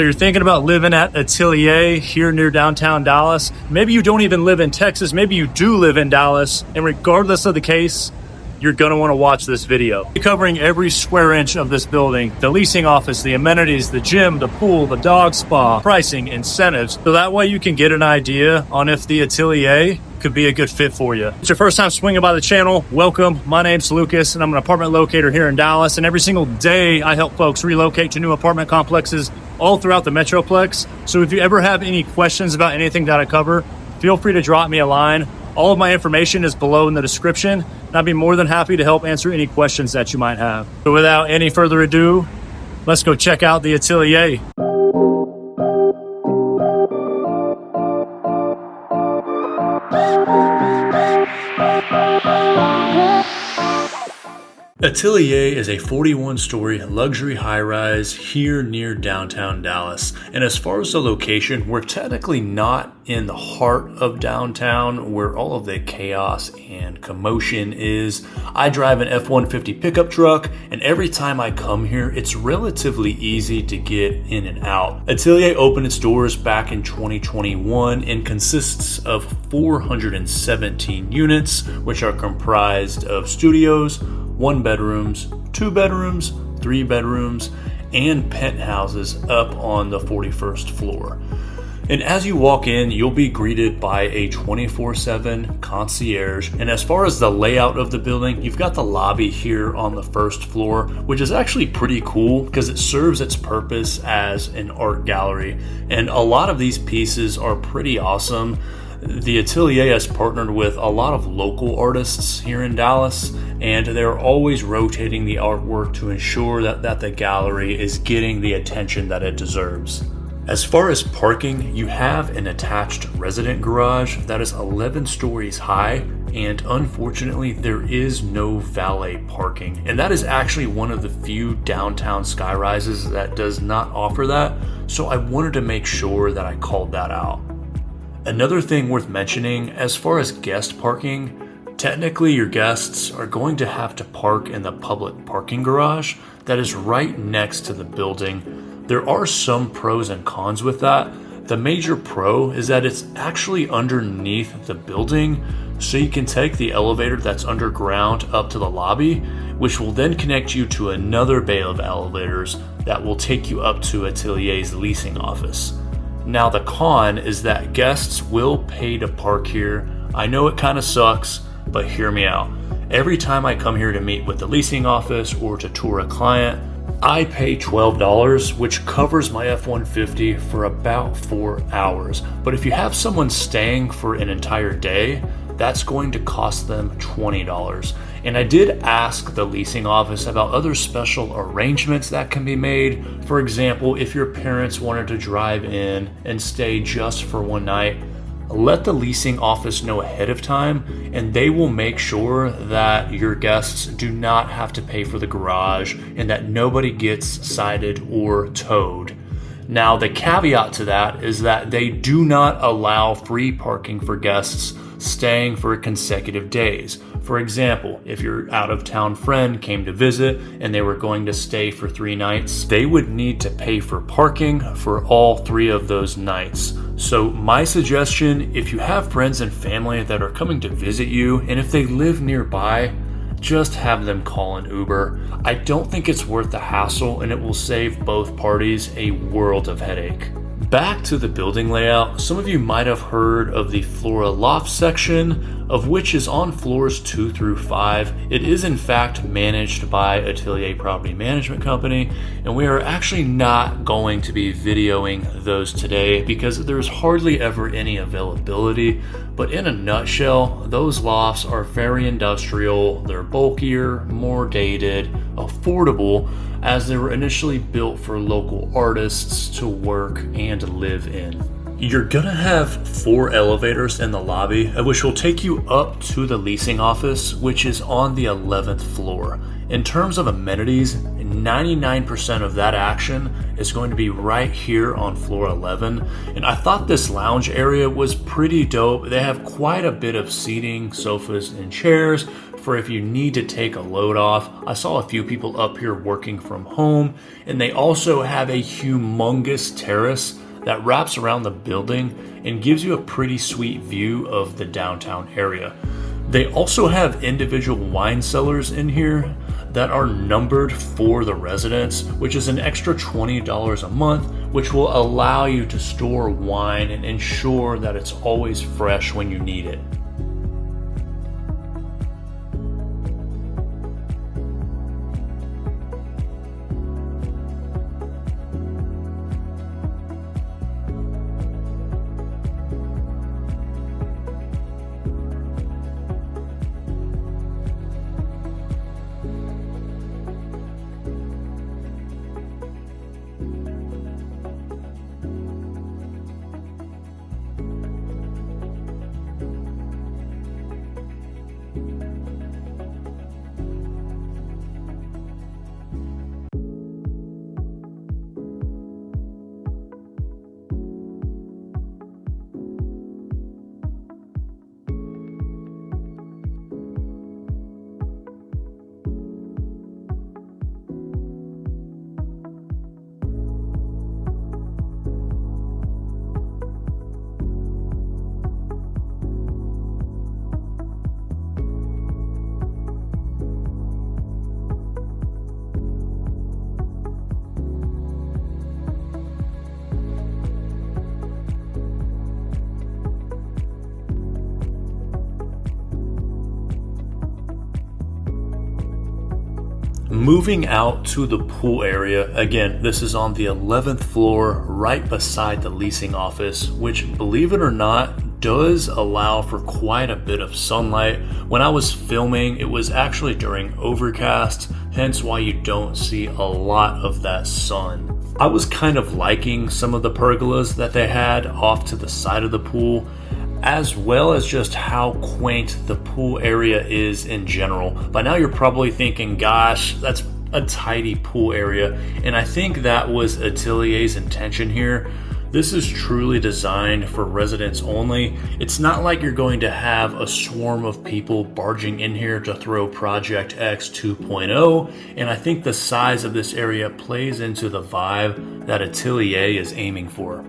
So you're thinking about living at Atelier here near downtown Dallas. Maybe you don't even live in Texas. Maybe you do live in Dallas. And regardless of the case, you're going to want to watch this video. We're covering every square inch of this building, the leasing office, the amenities, the gym, the pool, the dog spa, pricing, incentives. So that way you can get an idea on if the Atelier could be a good fit for you. If it's your first time swinging by the channel, welcome. My name's Lucas and I'm an apartment locator here in Dallas. And every single day I help folks relocate to new apartment complexes all throughout the Metroplex. So if you ever have any questions about anything that I cover, feel free to drop me a line. All of my information is below in the description, and I'd be more than happy to help answer any questions that you might have. So without any further ado, let's go check out the Atelier. Atelier is a 41-story luxury high-rise here near downtown Dallas. And as far as the location, we're technically not in the heart of downtown where all of the chaos and commotion is. I drive an F-150 pickup truck, and every time I come here, it's relatively easy to get in and out. Atelier opened its doors back in 2021 and consists of 417 units, which are comprised of studios, 1 bedrooms, 2 bedrooms, 3 bedrooms, and penthouses up on the 41st floor. And as you walk in, you'll be greeted by a 24/7 concierge. And as far as the layout of the building, you've got the lobby here on the first floor, which is actually pretty cool because it serves its purpose as an art gallery. And a lot of these pieces are pretty awesome. The Atelier has partnered with a lot of local artists here in Dallas, and they're always rotating the artwork to ensure that the gallery is getting the attention that it deserves. As far as parking, you have an attached resident garage that is 11 stories high, and unfortunately there is no valet parking. And that is actually one of the few downtown skyrises that does not offer that, so I wanted to make sure that I called that out. Another thing worth mentioning, as far as guest parking, technically your guests are going to have to park in the public parking garage that is right next to the building. There are some pros and cons with that. The major pro is that it's actually underneath the building, so you can take the elevator that's underground up to the lobby, which will then connect you to another bay of elevators that will take you up to Atelier's leasing office. Now the con is that guests will pay to park here. I know it kind of sucks, but hear me out. Every time I come here to meet with the leasing office or to tour a client, I pay $12, which covers my F-150 for about 4 hours. But if you have someone staying for an entire day, that's going to cost them $20. And I did ask the leasing office about other special arrangements that can be made. For example, if your parents wanted to drive in and stay just for one night, let the leasing office know ahead of time, and they will make sure that your guests do not have to pay for the garage and that nobody gets cited or towed. Now, the caveat to that is that they do not allow free parking for guests staying for consecutive days. For example, if your out-of-town friend came to visit and they were going to stay for 3 nights, they would need to pay for parking for all 3 of those nights. So my suggestion, if you have friends and family that are coming to visit you, and if they live nearby, just have them call an Uber. I don't think it's worth the hassle, and it will save both parties a world of headache. Back to the building layout, some of you might have heard of the Flora Lofts section, of which is on floors 2 through 5. It is in fact managed by Atelier Property Management Company, and we are actually not going to be videoing those today because there's hardly ever any availability. But in a nutshell, those lofts are very industrial, they're bulkier, more dated, affordable, as they were initially built for local artists to work and live in. You're gonna have 4 elevators in the lobby, which will take you up to the leasing office, which is on the 11th floor. In terms of amenities, 99% of that action is going to be right here on floor 11. And I thought this lounge area was pretty dope. They have quite a bit of seating, sofas, and chairs for if you need to take a load off. I saw a few people up here working from home, and they also have a humongous terrace that wraps around the building and gives you a pretty sweet view of the downtown area. They also have individual wine cellars in here that are numbered for the residents, which is an extra $20 a month, which will allow you to store wine and ensure that it's always fresh when you need it. Moving out to the pool area, again, this is on the 11th floor, right beside the leasing office, which, believe it or not, does allow for quite a bit of sunlight. When I was filming, it was actually during overcast, hence why you don't see a lot of that sun. I was kind of liking some of the pergolas that they had off to the side of the pool, as well as just how quaint the pool area is in general. By now you're probably thinking, gosh, that's a tidy pool area, and I think that was Atelier's intention here. This is truly designed for residents only. It's not like you're going to have a swarm of people barging in here to throw Project X 2.0, and I think the size of this area plays into the vibe that Atelier is aiming for.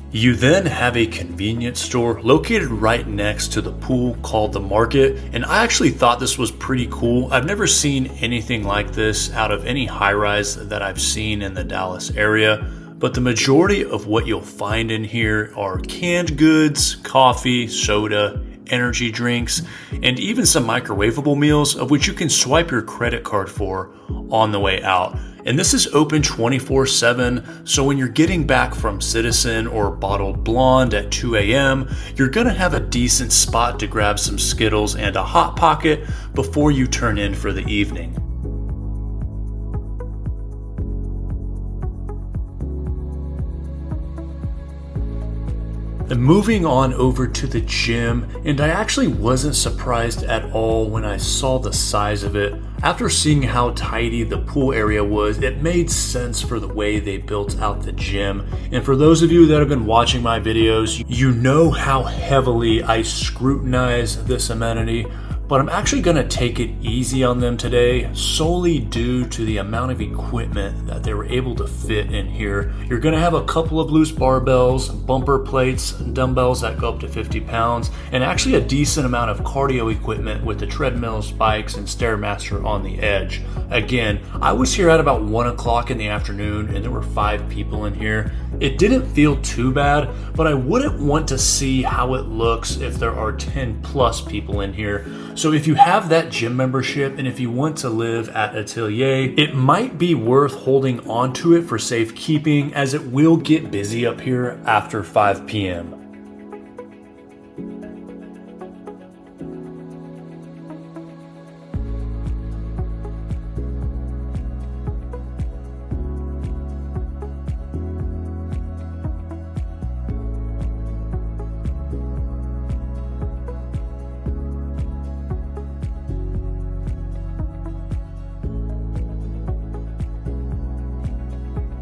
You then have a convenience store located right next to the pool called The Market, and I actually thought this was pretty cool. I've never seen anything like this out of any high-rise that I've seen in the Dallas area, but the majority of what you'll find in here are canned goods, coffee, soda, energy drinks, and even some microwavable meals of which you can swipe your credit card for on the way out. And this is open 24/7, so when you're getting back from Citizen or Bottled Blonde at 2 a.m., you're gonna have a decent spot to grab some Skittles and a Hot Pocket before you turn in for the evening. Moving on over to the gym, and I actually wasn't surprised at all when I saw the size of it. After seeing how tidy the pool area was, it made sense for the way they built out the gym. And for those of you that have been watching my videos, you know how heavily I scrutinize this amenity. but I'm actually going to take it easy on them today solely due to the amount of equipment that they were able to fit in here. You're going to have a couple of loose barbells, bumper plates, dumbbells that go up to 50 pounds, and actually a decent amount of cardio equipment with the treadmills, bikes, and Stairmaster on the edge. Again, I was here at about 1 o'clock in the afternoon and there were 5 people in here. It didn't feel too bad, but I wouldn't want to see how it looks if there are 10 plus people in here. So if you have that gym membership and if you want to live at Atelier, it might be worth holding on to it for safekeeping, as it will get busy up here after 5 p.m.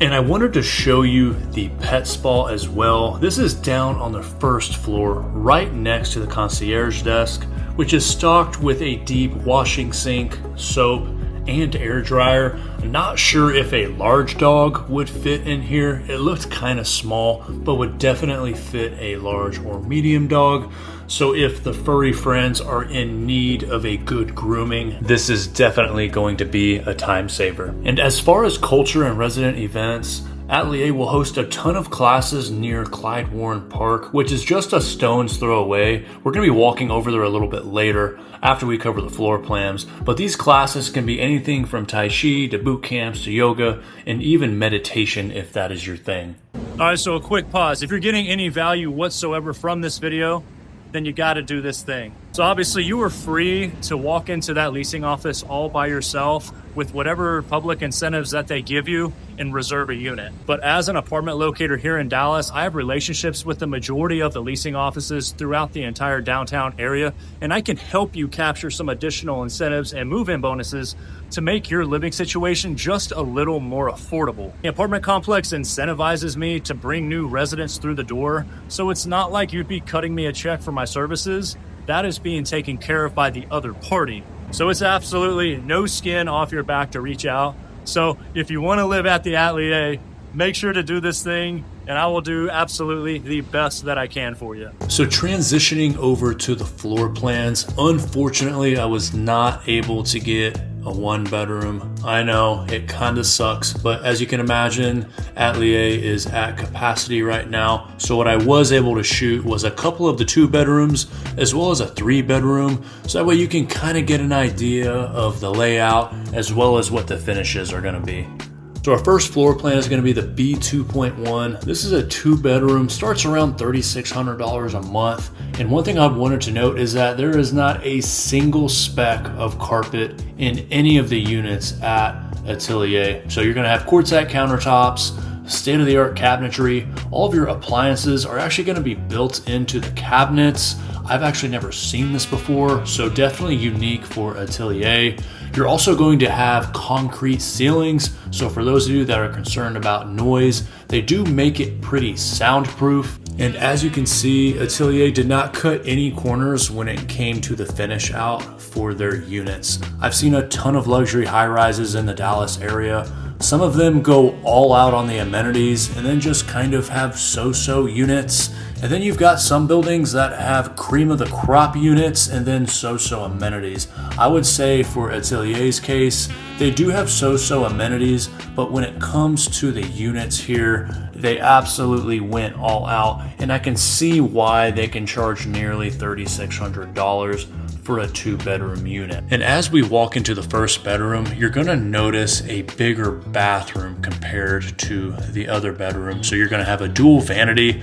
And I wanted to show you the pet spa as well. This is down on the first floor, right next to the concierge desk, which is stocked with a deep washing sink, soap, and air dryer. I'm not sure if a large dog would fit in here. It looked kind of small, but would definitely fit a large or medium dog. So if the furry friends are in need of a good grooming, this is definitely going to be a time saver. And as far as culture and resident events, Atelier will host a ton of classes near Klyde Warren Park, which is just a stone's throw away. We're going to be walking over there a little bit later after we cover the floor plans, but these classes can be anything from Tai Chi to boot camps to yoga and even meditation if that is your thing. All right, so a quick pause. If you're getting any value whatsoever from this video, then you got to do this thing. So obviously you are free to walk into that leasing office all by yourself with whatever public incentives that they give you and reserve a unit. But as an apartment locator here in Dallas, I have relationships with the majority of the leasing offices throughout the entire downtown area, and I can help you capture some additional incentives and move-in bonuses to make your living situation just a little more affordable. The apartment complex incentivizes me to bring new residents through the door, so it's not like you'd be cutting me a check for my services. That is being taken care of by the other party. So it's absolutely no skin off your back to reach out. So if you want to live at the Atelier, make sure to do this thing, and I will do absolutely the best that I can for you. So transitioning over to the floor plans, unfortunately, I was not able to get a 1-bedroom. I know it kind of sucks, but as you can imagine, Atelier is at capacity right now. So what I was able to shoot was a couple of the 2-bedrooms as well as a 3-bedroom. So that way you can kind of get an idea of the layout as well as what the finishes are going to be. So our first floor plan is going to be the B2.1. This is a 2-bedroom, starts around $3,600 a month. And one thing I wanted to note is that there is not a single speck of carpet in any of the units at Atelier. So you're going to have quartzite countertops, state-of-the-art cabinetry. All of your appliances are actually going to be built into the cabinets. I've actually never seen this before, so definitely unique for Atelier. You're also going to have concrete ceilings, so for those of you that are concerned about noise, they do make it pretty soundproof. And as you can see, Atelier did not cut any corners when it came to the finish out for their units. I've seen a ton of luxury high-rises in the Dallas area. Some of them go all out on the amenities and then just kind of have so-so units. And then you've got some buildings that have cream of the crop units and then so-so amenities. I would say for Atelier's case, they do have so-so amenities, but when it comes to the units here, they absolutely went all out. And I can see why they can charge nearly $3,600 for a 2-bedroom unit. And as we walk into the first bedroom, you're gonna notice a bigger bathroom compared to the other bedroom. So you're gonna have a dual vanity.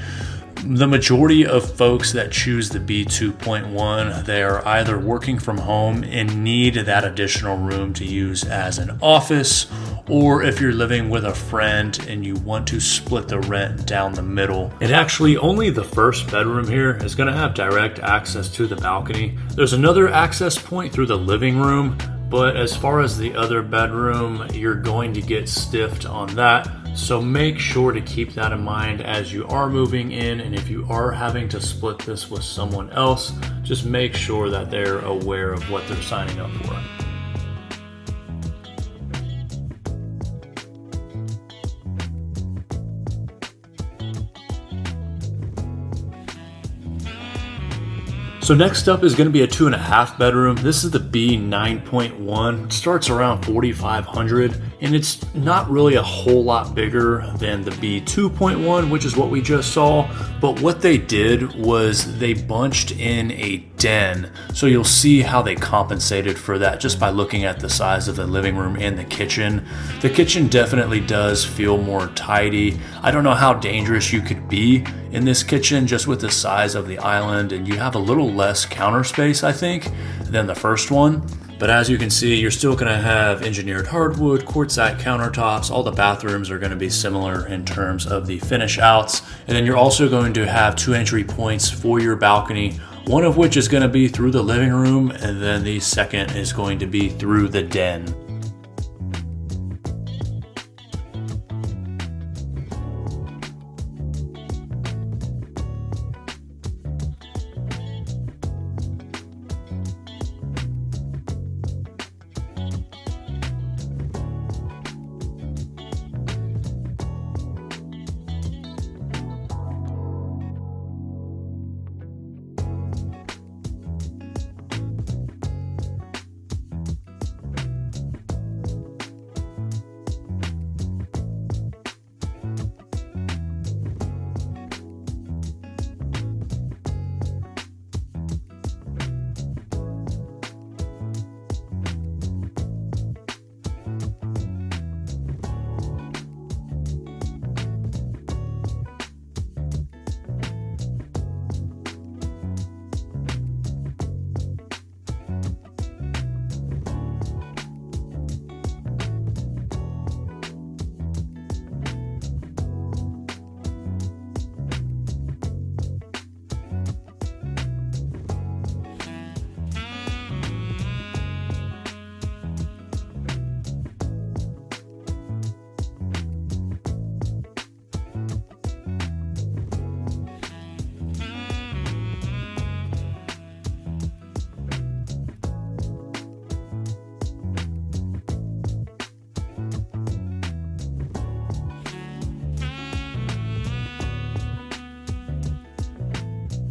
The majority of folks that choose the B2.1, they are either working from home and need that additional room to use as an office, or if you're living with a friend and you want to split the rent down the middle. And actually, only the first bedroom here is going to have direct access to the balcony. There's another access point through the living room, but as far as the other bedroom, you're going to get stiffed on that. So make sure to keep that in mind as you are moving in, and if you are having to split this with someone else, just make sure that they're aware of what they're signing up for. So next up is going to be a 2.5 bedroom. This is the B 9.1. It starts around $4,500, and it's not really a whole lot bigger than the B 2.1, which is what we just saw. But what they did was they bunched in a den. So you'll see how they compensated for that just by looking at the size of the living room and the kitchen. The kitchen definitely does feel more tidy. I don't know how dangerous you could be in this kitchen just with the size of the island, and you have a little less counter space, I think, than the first one. But as you can see, you're still going to have engineered hardwood, quartzite countertops. All the bathrooms are going to be similar in terms of the finish outs. And then you're also going to have 2 entry points for your balcony, one of which is going to be through the living room, and then the second is going to be through the den.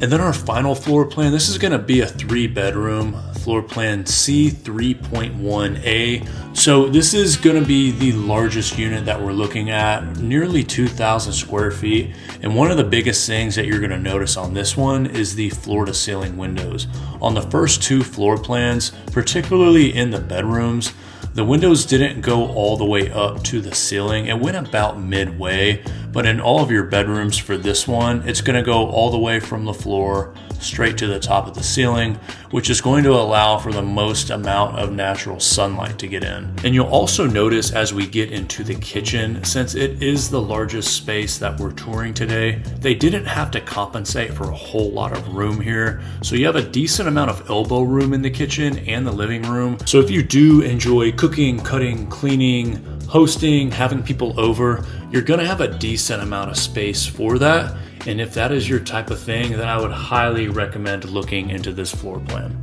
And then our final floor plan, this is going to be a 3-bedroom floor plan C3.1A. So this is going to be the largest unit that we're looking at, nearly 2,000 square feet. And one of the biggest things that you're going to notice on this one is the floor to ceiling windows. On the first 2 floor plans, particularly in the bedrooms, the windows didn't go all the way up to the ceiling. It went about midway, but in all of your bedrooms for this one, it's going to go all the way from the floor straight to the top of the ceiling, which is going to allow for the most amount of natural sunlight to get in. And you'll also notice as we get into the kitchen, since it is the largest space that we're touring today, they didn't have to compensate for a whole lot of room here. So you have a decent amount of elbow room in the kitchen and the living room. So if you do enjoy cooking, cutting, cleaning, hosting, having people over, you're gonna have a decent amount of space for that. And if that is your type of thing, then I would highly recommend looking into this floor plan.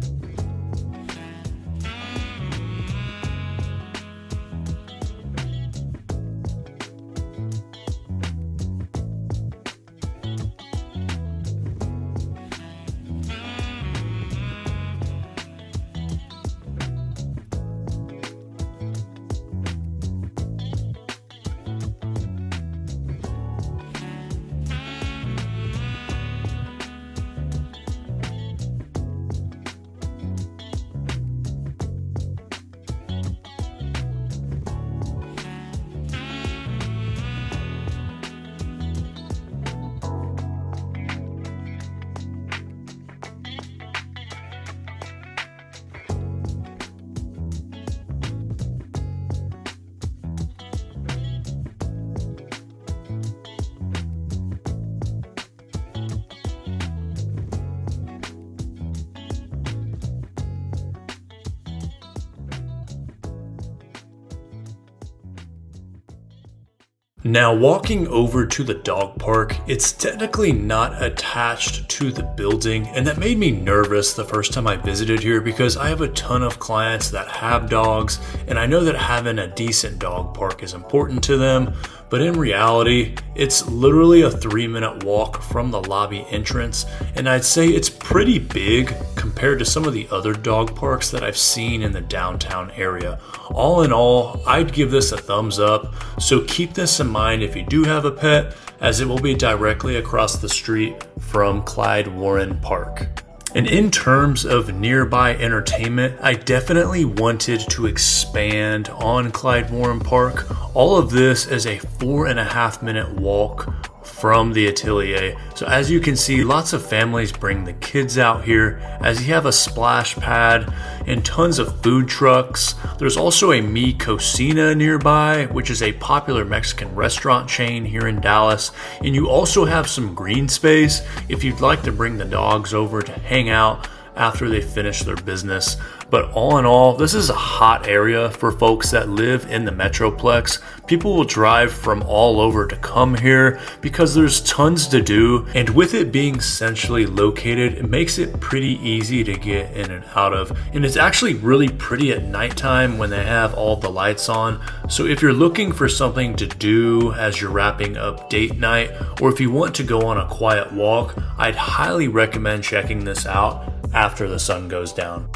Now, walking over to the dog park, it's technically not attached to the building, and that made me nervous the first time I visited here because I have a ton of clients that have dogs, and I know that having a decent dog park is important to them. But in reality, it's literally a 3-minute walk from the lobby entrance, and I'd say it's pretty big compared to some of the other dog parks that I've seen in the downtown area. All in all, I'd give this a thumbs up, so keep this in mind if you do have a pet, as it will be directly across the street from Klyde Warren Park. And in terms of nearby entertainment, I definitely wanted to expand on Klyde Warren Park. All of this is a 4.5-minute walk from the Atelier. So as you can see, lots of families bring the kids out here, as you have a splash pad and tons of food trucks. There's also a Mi Cocina nearby, which is a popular Mexican restaurant chain here in Dallas. And you also have some green space if you'd like to bring the dogs over to hang out after they finish their business. But all in all, this is a hot area for folks that live in the Metroplex. People will drive from all over to come here because there's tons to do. And with it being centrally located, it makes it pretty easy to get in and out of. And it's actually really pretty at nighttime when they have all the lights on. So if you're looking for something to do as you're wrapping up date night, or if you want to go on a quiet walk, I'd highly recommend checking this out after the sun goes down.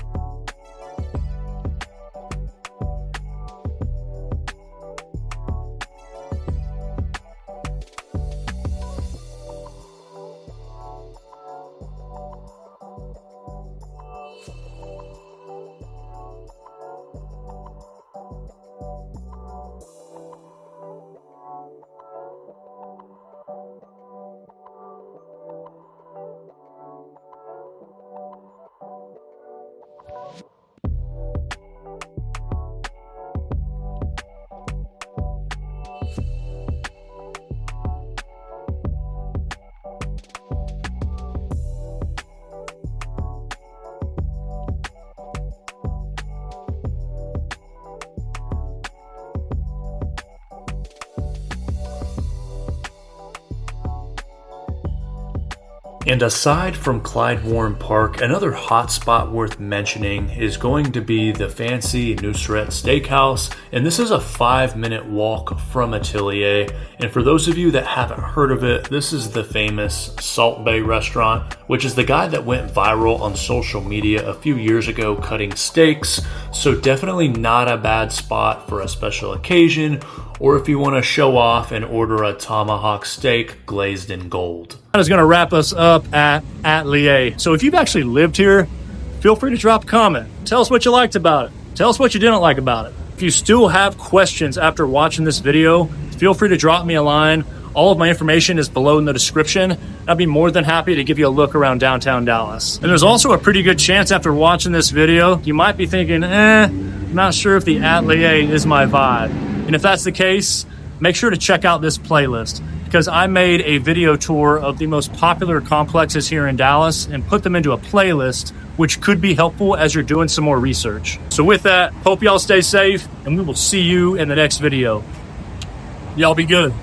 And aside from Klyde Warren Park, another hotspot worth mentioning is going to be the fancy Nusret Steakhouse, and this is a 5-minute walk from Atelier. And for those of you that haven't heard of it, this is the famous Salt Bay restaurant, which is the guy that went viral on social media a few years ago cutting steaks. So definitely not a bad spot for a special occasion, or if you want to show off and order a tomahawk steak glazed in gold. That is going to wrap us up at Atelier. So if you've actually lived here, feel free to drop a comment. Tell us what you liked about it. Tell us what you didn't like about it. If you still have questions after watching this video, feel free to drop me a line. All of my information is below in the description. I'd be more than happy to give you a look around downtown Dallas. And there's also a pretty good chance after watching this video, you might be thinking, I'm not sure if the Atelier is my vibe. And if that's the case, make sure to check out this playlist, because I made a video tour of the most popular complexes here in Dallas and put them into a playlist, which could be helpful as you're doing some more research. So with that, hope y'all stay safe, and we will see you in the next video. Y'all be good.